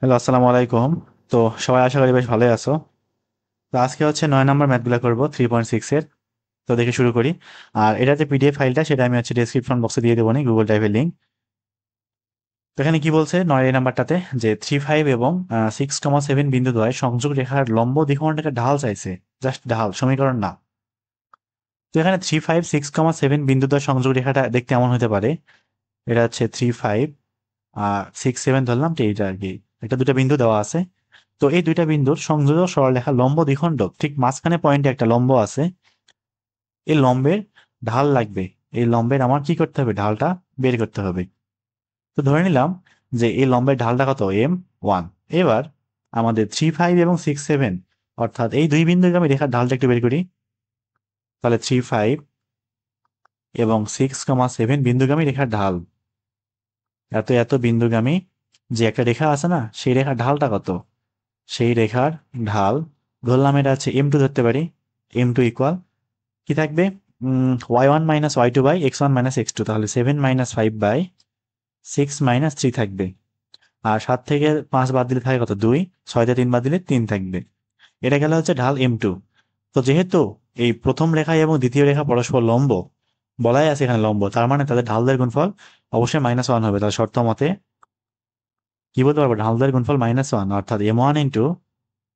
Hello, আসসালামু আলাইকুম। তো সবাই আশা করি বেশ ভালোই আছো। তো আজকে হচ্ছে 9 নম্বর ম্যাথগুলো করবো 3.6 এর। তো দেখে শুরু করি। আর এটা যে পিডিএফ ফাইলটা সেটা আমি হচ্ছে ডেসক্রিপশন বক্সে দিয়ে দেবো গুগল ড্রাইভের লিঙ্ক। তো এখানে কি বলছে 9 নাম্বারটাতে যে 3, 5 এবং 6,7 বিন্দু দ্বয় সংযোগ রেখার লম্ব দ্বিখণ্ডকের ঢাল চাইছে। জাস্ট ঢাল, সমীকরণ না। তো এখানে 3, 5, 6,7 বিন্দু দ্বয় সংযোগ রেখাটা দেখতে এমন হতে পারে। এটা হচ্ছে 3, 5 আর 6, 7 ধরলাম, তো এইটা আর কি একটা দুটা বিন্দু দেওয়া আছে। তো এই দুইটা বিন্দুর সংযোজক সরলরেখা লম্ব দ্বিখণ্ডক ঠিক মাঝখানে পয়েন্টে একটা লম্ব আছে। এই লম্বের ঢাল লাগবে। এই লম্বের আমার কি করতে হবে, ঢালটা বের করতে হবে। তো ধরে নিলাম যে এই লম্বের ঢালটা কত, M1। এবার আমাদের 3, 5 এবং 6, 7 অর্থাৎ এই দুই বিন্দুকে আমি রেখার ঢালটা একটু বের করি। তাহলে 3, 5 এবং 6,7 বিন্দুগামী রেখার ঢাল, এত এত বিন্দুগামী যে একটা রেখা আছে না, সেই রেখার ঢালটা কত। সেই রেখার ঢাল ধরলাম এটা আছে M2 ধরতে পারি। M2 ইকুয়াল কি থাকবে, y1 - y2/x1 - x2, তাহলে 7 - 5/6 - 3 থাকবে। আর 7 থেকে 5 বাদ দিলে থাকে কত, 2। 6 দিয়ে 3 বাদ দিলে 3 থাকবে। এটা গেল হচ্ছে ঢাল M2। তো যেহেতু এই প্রথম রেখা এবং দ্বিতীয় রেখা পরস্পর লম্ব, বলাই আছে এখানে লম্ব, তার মানে তাদের ঢালদের গুণফল অবশ্যই -1 হবে। তাহলে শর্ত মতে কি বলতে পারবো, ঢালদের গুণফল -1, অর্থাৎ M1 ×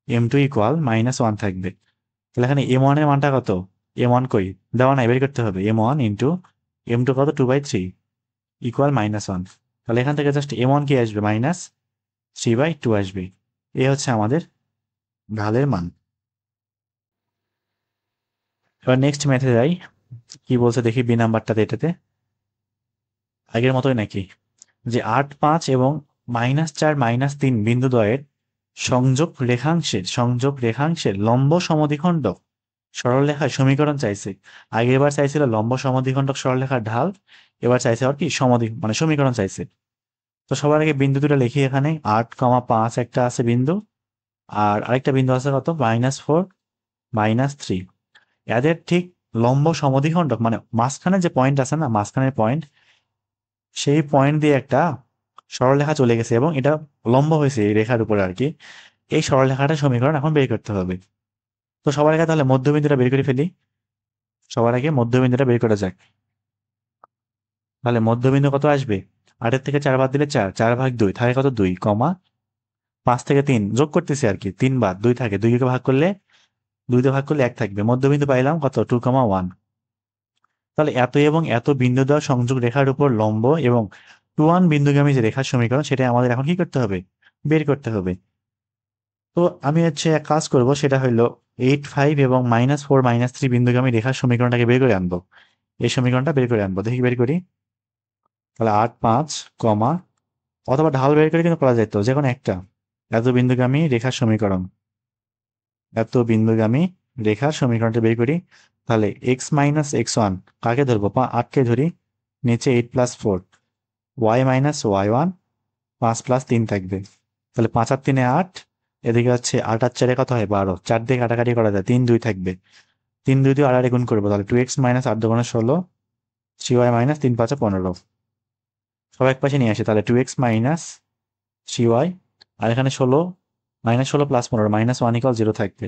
M2 ইকুয়াল -1 থাকবে। তাহলে এখানে M1 এর মানটা কত, M1 কই, দেওয়া নাই, বের করতে হবে। M1 × M2 কত, 2/3 ইকুয়াল -1। তাহলে এখান থেকে জাস্ট M1 কি আসবে, -3/2 আসবে। এ হচ্ছে আমাদের ঢালের মান। এবার নেক্সট ম্যাথে যাই। কি বলছে দেখি বি নাম্বারটাতে, এটাতে আগের মতোই নাকি, যে 8, 5 এবং -4, -3 বিন্দুদ্বয়ের সংযোগ রেখাংশের লম্ব সমদ্বিখণ্ডক সরলরেখার সমীকরণ চাইছে। আগেরবার চাইছিল লম্ব সমদ্বিখণ্ডক সরলরেখার ঢাল, এবার চাইছে আর কি মানে সমীকরণ চাইছে। তো সবার আগে বিন্দু দুটো লিখি। এখানে 8, 5 একটা আছে বিন্দু, আর আরেকটা বিন্দু আছে কত, -4, -3। এদের ঠিক লম্ব সমদ্বিখণ্ডক মানে মাঝখানে যে পয়েন্ট আছে না, মাঝখানের পয়েন্ট, সেই পয়েন্ট দিয়ে একটা সরলরেখা চলে গেছে এবং এটা লম্ব হয়েছে এই রেখার উপরে আর কি। এই সরলরেখাটার সমীকরণ এখন বের করতে হবে। তো সবার আগে তাহলে মধ্যবিন্দুটা বের করে ফেলি। সবার আগে মধ্যবিন্দুটা বের করা যাক। তাহলে মধ্যবিন্দু কত আসবে, 8-এর থেকে 4 বাদ দিলে 4, 4/2 থাকে কত, 2, 5 থেকে 3 যোগ করতেছি আর কি, 3 বাদ 2 থাকে, 2 কে ভাগ করলে 2 দিয়ে ভাগ করলে 1 থাকবে। মধ্যবিন্দু পাইলাম কত, 2, 1। তাহলে এত এবং এত বিন্দু দেওয়া সংযোগ রেখার উপর লম্ব এবং 2, 1 বিন্দুগামী যে রেখার সমীকরণ, সেটা আমাদের এখন কি করতে হবে, বের করতে হবে। তো আমি হচ্ছে এক কাজ করব, সেটা হলো 8, 5 এবং -4, -3 বিন্দুগামী রেখার সমীকরণটাকে বের করে আনবো। এই সমীকরণটা বের করে আনবো, দেখি বের করি। তাহলে 8, 5, অথবা ঢাল বের করে কিন্তু করা যেত যে কোনো একটা। এত বিন্দুগামী রেখার সমীকরণ, এত বিন্দুগামী রেখার সমীকরণটা বের করি। তাহলে x - x1 কাকে ধরবো, 8কে ধরি। নিচে 8 + 4, y - y1, 5 + 3 থাকবে। তাহলে 5 আর 3 8, এদিকে হচ্ছে 8 আর 4 কত হয়, 12। 4 দিয়ে কাটাকাটি করা যায়, 3 2 থাকবে। 3 2 দিয়ে আর গুণ করবো, তাহলে 2x - 8 2 16, 3y - 3 5 15। সব এক পাশে নিয়ে আসে, তাহলে 2x - 3y, আর এখানে 16, -16 + 15, -1 = 0 থাকবে।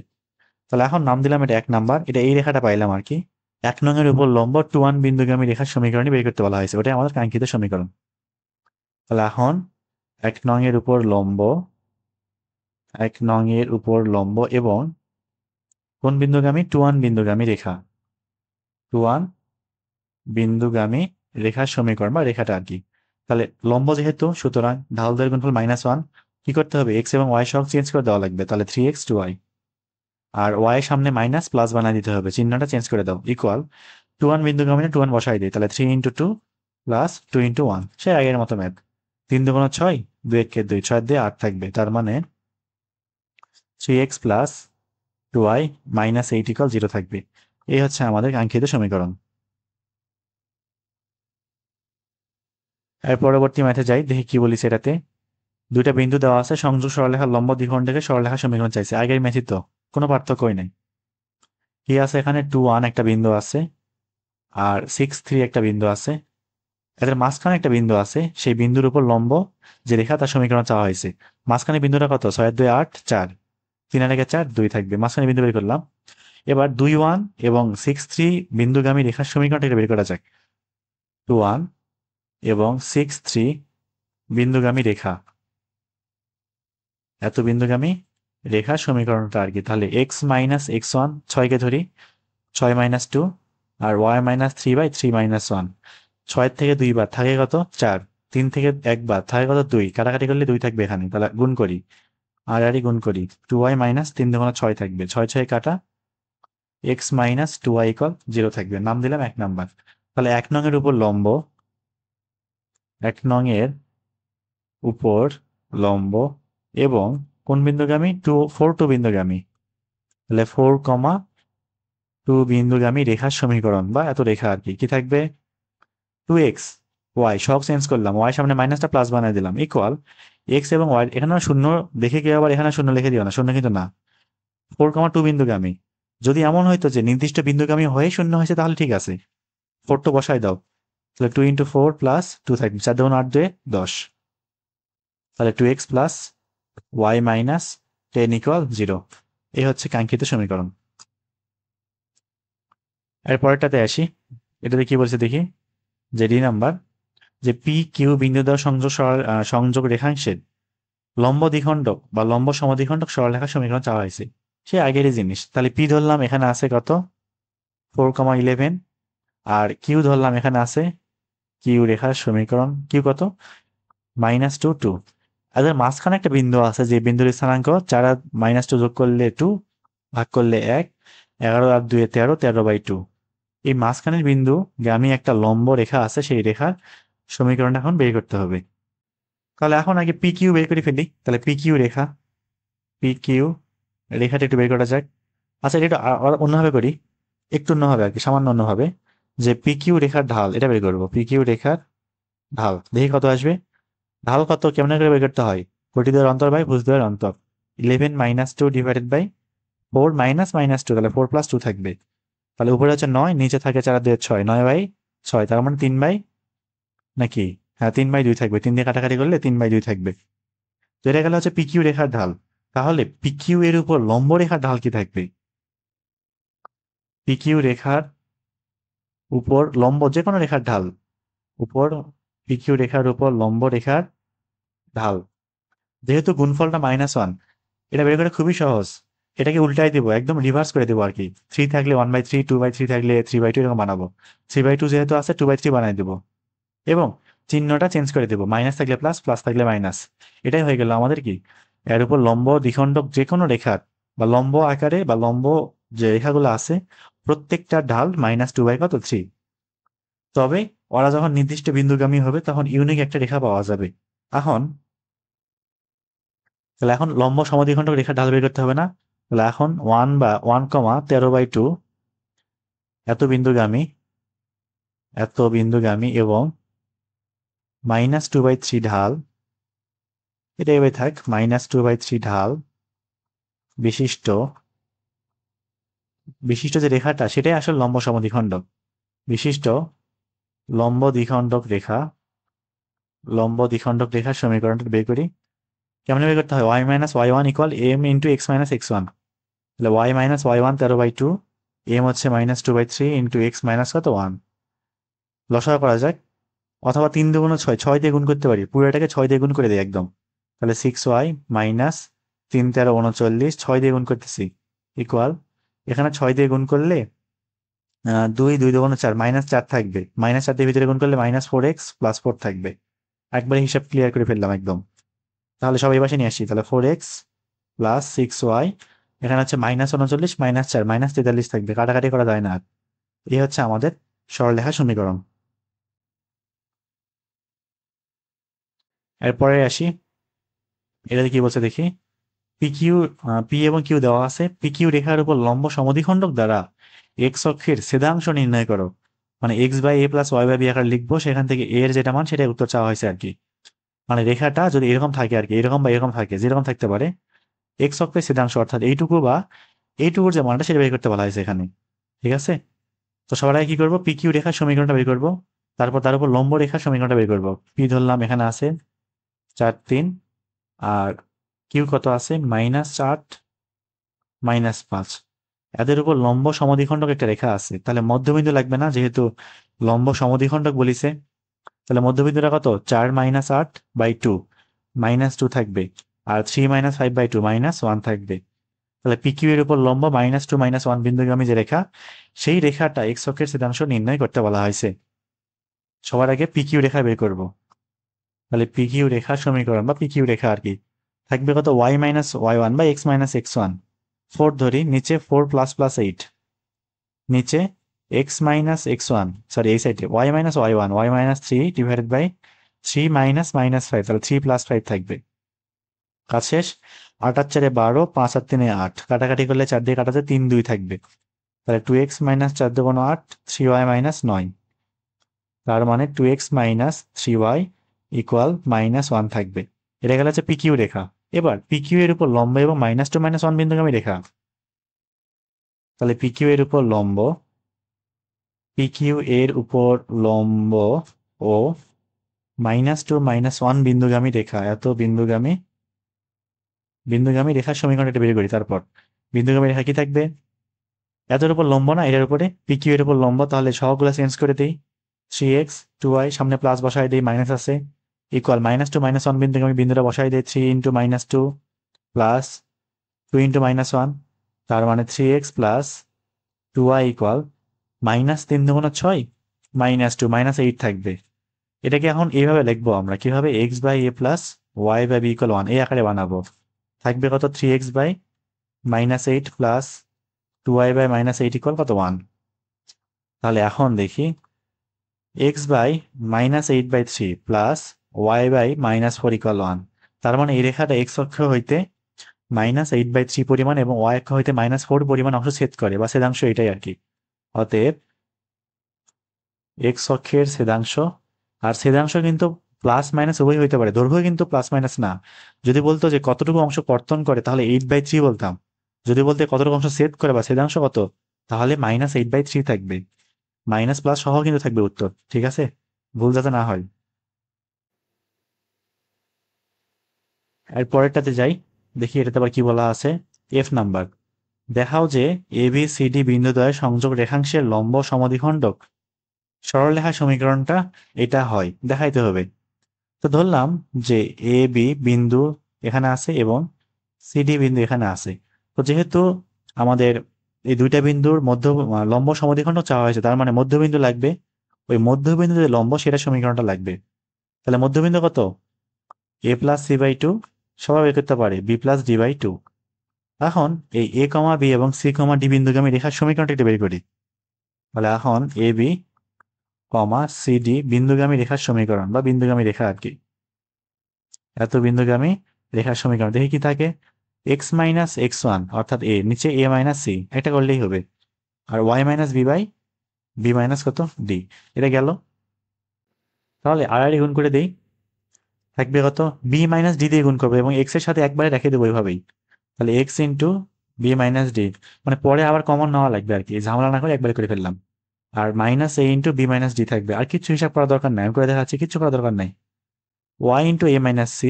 তাহলে এখন নাম দিলাম এটা 1 নাম্বার। এটা এই রেখাটা পাইলাম আর কি। 1 নং এর উপর লম্ব 2, 1 বিন্দুগামী রেখার সমীকরণই বের করতে বলা হয়েছে, ওটাই আমাদের কাঙ্ক্ষিত সমীকরণ। তাহলে এখন 1 নং এর উপর লম্ব, 1 নং এর উপর লম্ব এবং কোন বিন্দুগামী, 2, 1 বিন্দুগামী রেখা, 2, 1 বিন্দুগামী রেখার সমীকরণ বা রেখাটা আর কি। তাহলে লম্ব যেহেতু, সুতরাং ঢালদের গুণফল -1। কি করতে হবে, এক্স এবং ওয়াই সহগ চেঞ্জ করে দেওয়া লাগবে, তাহলে 3x 2y। আর ওয়াই এর সামনে মাইনাস প্লাস বানিয়ে দিতে হবে, চিহ্নটা চেঞ্জ করে দাও। ইকুয়াল 2, 1 বিন্দুগামী 2, 1 বসাই দিই, তাহলে 3 × 2 + 2 × 1, সে আগের মতো ম্যাথ। 3 2 6, 2 1 2, 6 দিয়ে 8 থাকবে, তার মানে 3x + 2y - 8 = 0 থাকবে। এই হচ্ছে আমাদের কাঙ্ক্ষিত সমীকরণ। এর পরবর্তী ম্যাথে যাই, দেখি কি বলি সেটাতে। দুইটা বিন্দু দেওয়া আছে, সংযোগ সরলরেখার লম্ব দ্বিখণ্ডকে সরলরেখা সমীকরণ চাইছে। আগের ম্যাথই তো, কোনো পার্থক্যই নাই। কি আছে এখানে, 2, 1 একটা বিন্দু আছে, আর 6, 3 একটা বিন্দু আছে। এদের মাঝখানে একটা বিন্দু আছে, সেই বিন্দুর উপর লম্ব যে রেখা তার সমীকরণ চাওয়া হয়েছে। মাঝখানে বিন্দুটা কত? 6 2 8 4, 3 আর 1 4, 2 থাকবে। মাঝখানে বিন্দু বের করলাম। এবার 2 1 এবং 6 3 বিন্দুগামী রেখার সমীকরণটা বের করা যাক। 2 1 এবং 6 3 বিন্দুগামী রেখা, এত বিন্দুগামী রেখার সমীকরণটা আর কি। তাহলে এক্স মাইনাস এক্স ওয়ান, 6কে ধরি, 6 - 2, আর ওয়াই মাইনাস 3/3 - 1। 6 থেকে 2 বার থাকে কত? 4। 3 থেকে 1 বার থাকে কত? 2। কাটাকাটি করলে 2 থাকবে এখানে, তাহলে গুণ করি, আর গুণ করি। 2y মাইনাস 3 দুগুণে 6 থাকবে, 6 কাটা, এক্স মাইনাস 2y ইকুয়াল 0 থাকবে। নাম দিলাম 1 নাম্বার। তাহলে 1 নং এর উপর লম্ব, 1 নং এর উপর লম্ব এবং কোন বিন্দুগামী? 4 2 বিন্দুগামী। তাহলে 4, 2 বিন্দুগামী রেখার সমীকরণ বা এত রেখা আর কি। কি থাকবে? 2x y, সব চেঞ্জ করলাম, y সামনে মাইনাসটা প্লাস বানিয়ে দিলাম, ইকুয়াল x এবং y। এখানে শূন্য দেখে কি আবার এখানে শূন্য লিখে দিও না, শূন্য কিন্তু না। 4, 2 বিন্দুগামী। যদি এমন হয়তো যে নির্দিষ্ট বিন্দুগামী হয়ে শূন্য হয়েছে তাহলে ঠিক আছে, 4 তো বসাই দাও। তাহলে 2 × 4 + 2 থাকবে, 4 2 8 2 10। তাহলে 2x + y - 10 = 0। এই হচ্ছে কাঙ্ক্ষিত সমীকরণ। এর পরেরটাতে আসি। এটাতে কি বলছে দেখি, যে ডি নাম্বার, যে পি কিউ বিন্দু দ্বারা সংযোগ রেখাংশের লম্ব দ্বিখণ্ডক বা লম্ব সমদ্বিখণ্ডক সরলরেখার সমীকরণ চাওয়া হয়েছে। সে আগেরই জিনিস। তাহলে পি ধরলাম এখানে আছে কত? 4, 11। আর কিউ ধরলাম এখানে আছে, কিউ রেখার সমীকরণ কিউ কত? -2 2। এদের মাঝখানে একটা বিন্দু আছে, যে বিন্দুর স্থানাঙ্ক 4 আর -2 যোগ করলে 2, ভাগ করলে 1, 11 আর 2 13, 13/2। এই মাঝখানের বিন্দু গামী একটা লম্ব রেখা আছে, সেই রেখার সমীকরণটা এখন বের করতে হবে। তাহলে এখন আগে পি কিউ বের করে ফেলি। তাহলে পি কিউ রেখা, পি কিউ রেখাটা একটু বের করা যাক। আচ্ছা, এটা একটু অন্যভাবে করি, একটু অন্যভাবে আর কি, সামান্য অন্যভাবে। যে পি কিউ রেখার ঢাল এটা বের করবো। পি কিউ রেখার ঢাল দেখি কত আসবে। ঢাল কত, কেমন করে বের করতে হয়? কোটিদ্বয়ের অন্তর বাই ভুজদ্বয়ের অন্তর। 11 - 2 / 4 - -2, তাহলে 4 + 2 থাকবে। তাহলে উপরে হচ্ছে 9, নিচে থাকে 4 আর 2 6, 9/6, তার মানে 3 বাই, নাকি? হ্যাঁ, 3/2 থাকবে। 3 দিয়ে কাটাকাটি করলে 3/2 থাকবে। তো এটা গেল হচ্ছে পিকিউ রেখার ঢাল। তাহলে পিকিউ এর উপর লম্ব রেখার ঢাল কি থাকবে? পিকিউ রেখার উপর লম্ব যে কোনো রেখার ঢাল, উপর পিকিউ রেখার উপর লম্ব রেখার ঢাল। যেহেতু গুণফলটা -1, এটা বের করে খুবই সহজ। এটাকে উল্টাই দিব, একদম রিভার্স করে দেবো আর কি। 3 থাকলে 1/3, 2/3 থাকলে 3/2, এরকম বানাবো। 3/2 যেহেতু আছে, 2/3 বানাই দেবো এবং চিহ্নটা চেঞ্জ করে দেবো। মাইনাস থাকলে প্লাস, প্লাস থাকলে মাইনাস। এটাই হয়ে গেল আমাদের কি, এর উপর লম্ব দ্বিখণ্ডক যে কোনো রেখার বা লম্ব আকারে বা লম্ব যে রেখাগুলো আছে প্রত্যেকটা ঢাল -2/3। তবে ওরা যখন নির্দিষ্ট বিন্দুগামী হবে তখন ইউনিক একটা রেখা পাওয়া যাবে। এখন তাহলে এখন লম্ব সমদ্বিখণ্ডক রেখার ঢাল বের করতে হবে না? তাহলে এখন 1/13/2 এত বিন্দুগামী এবং -2/3 ঢাল, এটা এবার থাক, -2/3 ঢাল বিশিষ্ট বিশিষ্ট যে রেখাটা সেটাই আসলে লম্ব সমদ্বিখণ্ডক। বিশিষ্ট লম্ব দ্বিখণ্ডক রেখার সমীকরণটা বের করি। কেমন বের করতে হয়? y - y1 = m × x - x1। তাহলে y - y1 13/2, m হচ্ছে -2/3 × x কত 1। লসাগু করা যাক। অথবা 3 2 6, 6 দিয়ে গুণ করতে পারি, পুরোটাকে 6 দিয়ে গুণ করে দেয় একদম। তাহলে 6y - 3 13 39, 6 দিয়ে গুণ করতেছি, ইকুয়াল এখানে 6 দিয়ে গুণ করলে 2 2 2 4, -4 থাকবে। -4 দিয়ে ভিতরে গুণ করলে -4x + 4 থাকবে। একবারে হিসাব ক্লিয়ার করে ফেললাম একদম। তাহলে সব এই পাশে নিয়ে আসি। তাহলে 4x + 6y, এখানে হচ্ছে -39 -4 -43 থাকবে, কাটাকাটি করা যায় না আর। এই হচ্ছে আমাদের সরলরেখা সমীকরণ। এরপরে আসি, এটাতে কি বলছে দেখি। পিকিউ, পি এবং কিউ দেওয়া আছে। পিকিউ রেখার উপর লম্ব সমদ্বিখণ্ডক দ্বারা এক্স অক্ষের ছেদাংশ নির্ণয় করো। মানে x/a + y/b আকার লিখবো, সেখান থেকে a এর যেটা মান সেটাই উত্তর চাওয়া হয়েছে আর কি। মানে রেখাটা যদি এরকম থাকে আর কি, এরকম বা এরকম থাকে, যেরকম থাকতে পারে, এক্স অক্ষের ছেদাংশ অর্থাৎ এইটুকু বা এইটুকুর যে মানটা সেটা বের করতে বলা হয়েছে এখানে। ঠিক আছে? তো সবার আগে কি করবো? পিকিউ রেখার সমীকরণটা বের করবো। তারপর তার উপর লম্ব রেখা সমীকরণটা বের করবো। পি ধরলাম এখানে আছে 4 3, আর কিউ কত আছে -8 -5। এদের উপর লম্ব সমদ্বিখণ্ডক একটা রেখা আছে, তাহলে মধ্যবিন্দু লাগবে না, যেহেতু লম্ব সমদ্বিখণ্ডক বলিছে। তাহলে মধ্যবিন্দুটা কত 4 - 8/2, -2 থাকবে, আর 3 - 5/2 -1 থাকবে। তাহলে পিকিউ এর উপর লম্ব -2 -1 বিন্দুগামী যে রেখা, সেই রেখাটা এক্স অক্ষের ছেদাংশ নির্ণয় করতে বলা হয়েছে। সবার আগে পিকিউ রেখা বের করব। তাহলে পিকিউ রেখা সমীকরণ বা পিকিউ রেখা আর কি থাকবে কত y-y1 বা x-x1। 4 ধরি, নিচে 4 + 8, নিচে x-x1, সরি এই সাইডে y-y1, y-3 ডিভাইডেড বাই 3 -5, তাহলে 3 + 5 থাকবে। কাজ শেষ। 8 আর 4 12, 5 আর 3 8, কাটাকাটি করলে 4 দিয়ে কাটাতে 3 2 থাকবে। তাহলে 2x - 4 × 8, 3y - 9, তার মানে 2x - 3y = -1 থাকবে। এটা গেল হচ্ছে পিকিউ রেখা। এবার পিকিউ এর উপর লম্ব এবং -2 -1 বিন্দুগামী রেখা। তাহলে পিকিউ এর উপর লম্ব, পিকিউ এর উপর লম্ব ও -2 -1 বিন্দুগামী রেখা, এত বিন্দুগামী রেখার সমীকরণ এটা বের করি। তারপর বিন্দুগামী রেখা কি থাকবে, এদের উপর লম্ব না, এটার উপরে পিকিউ এর উপর লম্ব, তাহলে সহগুলো চেঞ্জ করে দিই। 3x 2y, সামনে প্লাস বসাই দিই, মাইনাস আছে, ইকুয়াল -2 -1 বিন্দুগামী বিন্দুটা বসাই দিই, 3 × -2 প্লাস 2 × -1, তার মানে 3x প্লাস 2y ইকুয়াল -3 × 6, -2 -8 থাকবে। এটাকে এখন এইভাবে লিখবো আমরা, কিভাবে x/a প্লাস y/b = 1 এই আকারে বানাবো। থাকবে কত 3x/-8 প্লাস 2y/-8 = কত 1। তাহলে এখন দেখি x/-8/3 প্লাস y/-4 = 1। তার মানে এই রেখাটা x অক্ষ হইতে -8/3 পরিমাণ এবং y অক্ষ হইতে -4 পরিমাণ অংশ ছেদ করে, বা ছেদাংশ এটাই আর কি। অতএব x অক্ষের ছেদাংশ, আর ছেদাংশ কিন্তু প্লাস মাইনাস উভয় হইতে পারে, দৈর্ঘ্য কিন্তু প্লাস মাইনাস না। যদি বলতো যে কতটুকু অংশ কর্তন করে তাহলে 8/3 বলতাম, যদি বলতে কতটুকু অংশ ছেদ করে বা ছেদাংশ কত, তাহলে -8/3 থাকবে। মাইনাস প্লাস সহ কিন্তু থাকবে উত্তর, ঠিক আছে, ভুল যাতে না হয়। এর পরেরটাতে যাই, দেখি এটাতে আবার কি বলা আছে। এফ নাম্বার, দেখাও যে এ বি সি ডি বিন্দুদ্বয়ের সংযোগ রেখাংশের লম্ব সমদ্বিখণ্ডক সরলরেখা সমীকরণটা এটা হয়, দেখাইতে হবে। তো ধরলাম যে এ বি বিন্দু এখানে আছে এবং সি ডি বিন্দু এখানে আছে। তো যেহেতু আমাদের এই দুইটা বিন্দুর মধ্য লম্ব সমদ্বিখণ্ডক চাওয়া হয়েছে, তার মানে মধ্যবিন্দু লাগবে। ওই মধ্যবিন্দু যে লম্ব সেটা সমীকরণটা লাগবে। তাহলে মধ্যবিন্দু কত, a + c/2, সবাই বের করতে পারে b + d/2। এখন এই a, b এবং c, d বিন্দুগামী রেখার সমীকরণটা একটু বের করি। তাহলে এখন এ বি, সি ডি বিন্দুগামী রেখার সমীকরণ বা বিন্দুগামী রেখা আর কি, এত বিন্দুগামী রেখার সমীকরণ দেখি কি থাকে। x-x1 অর্থাৎ a, নিচে a - c এটা করলেই হবে, আর y - b/b কত d, এটা গেল। তাহলে আর গুণ করে দেই, থাকবে কত b - d দিয়ে গুণ করবো এবং x এর সাথে একবারে রেখে দেবো ওইভাবেই। তাহলে x × b - d, মানে পরে আবার কমন নেওয়া লাগবে আর কি, ঝামেলা না করে একবারে করে ফেললাম। আর -a × b - d থাকবে, আর কিছু হিসাব করার দরকার নাই, আমি করে দেখাচ্ছি, কিছু করার দরকার নাই। y × a - c,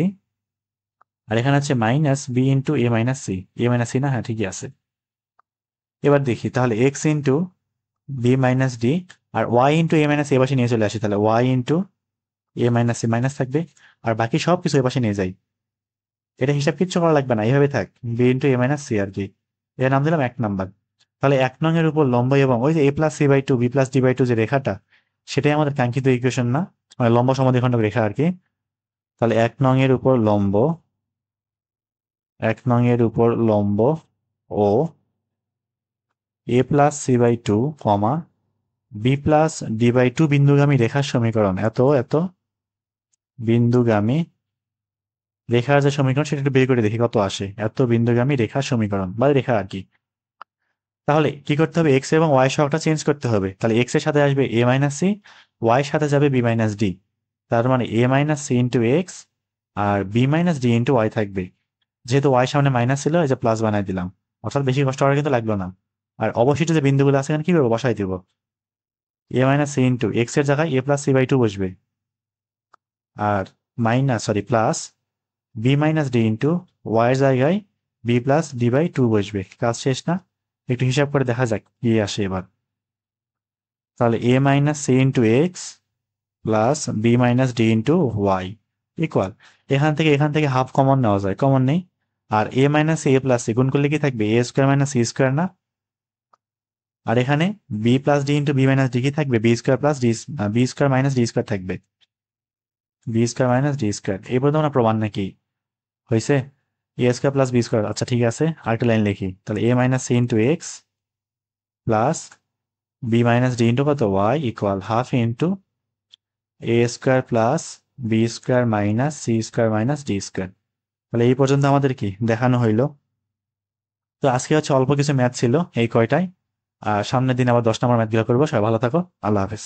আর এখানে আছে -b × a - c, a - c না, হ্যাঁ ঠিকই আছে। এবার দেখি তাহলে x × b - d R y × a - c এপাশে নিয়ে চলে আসি, তাহলে y × a - c মাইনাস থাকবে, আর বাকি সব কিছু এপাশে নিয়ে যাই। এটা হিসাব কিচ্ছু করা লাগবে না, এইভাবে থাক, b × a - c আর কি। এর নাম দিলাম 1 নাম্বার। তাহলে 1 নং এর উপর লম্ব এবং ওই যে a + c/2 b + d/2 যে রেখাটা, সেটাই আমাদের কাঙ্ক্ষিত ইকুয়েশন না, মানে লম্ব সমদ্বিখণ্ডক রেখা আর কি। তাহলে 1 নং এর উপর লম্ব, 1 নং এর উপর লম্ব ও a + c/2, b + d/2 বিন্দুগামী রেখার সমীকরণ, এত বিন্দুগামী রেখার যে সমীকরণ সেটা একটু বের করে দেখি কত আসে, এত বিন্দুগামী রেখার সমীকরণ বা রেখা আর কি। তাহলে কি করতে হবে, x এবং y সহগটা চেঞ্জ করতে হবে। তাহলে x এর সাথে আসবে a - c, y এর সাথে যাবে b - d, তার মানে a - c × x R b - d × y থাকবে। যেহেতু y সামনে মাইনাস ছিল, এই যে প্লাস বানাই দিলাম, অর্থাৎ বেশি কষ্ট করা কিন্তু লাগলো না। আর অবশিষ্ট যে বিন্দুগুলো আছে এখানে কি করবো, বসাই দিব। A minus C into X এর জায়গায় A plus C by two বসবে, আর plus B minus D into Y এর জায়গায় B plus D by two বসবে। কাজ শেষ না? একটু হিসাব করে দেখা যাক কি আসে এবার। তাহলে A minus C into X plus B minus D into Y equal, এখান থেকে হাফ কমন নেওয়া যায়, কমন নেই। আর A minus A plus C গুণ করলে কি থাকবে? A square minus C square না? আর এখানে B plus D into B minus D কি থাকবে? B square plus D, B square minus D square থাকবে, B square minus D square. এই পর্যন্ত আমরা প্রমাণ নাকি হয়েছে? A square plus B square. আচ্ছা ঠিক আছে, আরেকটা লাইন লিখি। তাহলে A minus C into X plus B minus D into কত? Y equal half into A square plus B square minus C square minus D square. তাহলে এই পর্যন্ত আমাদের কি দেখানো হইলো। তো আজকে হচ্ছে অল্প কিছু ম্যাথ ছিল এই কয়টায়, আর সামনের দিন আবার 10 নম্বর ম্যাথগুলো করবো। সবাই ভালো থাকো, আল্লাহ হাফেজ।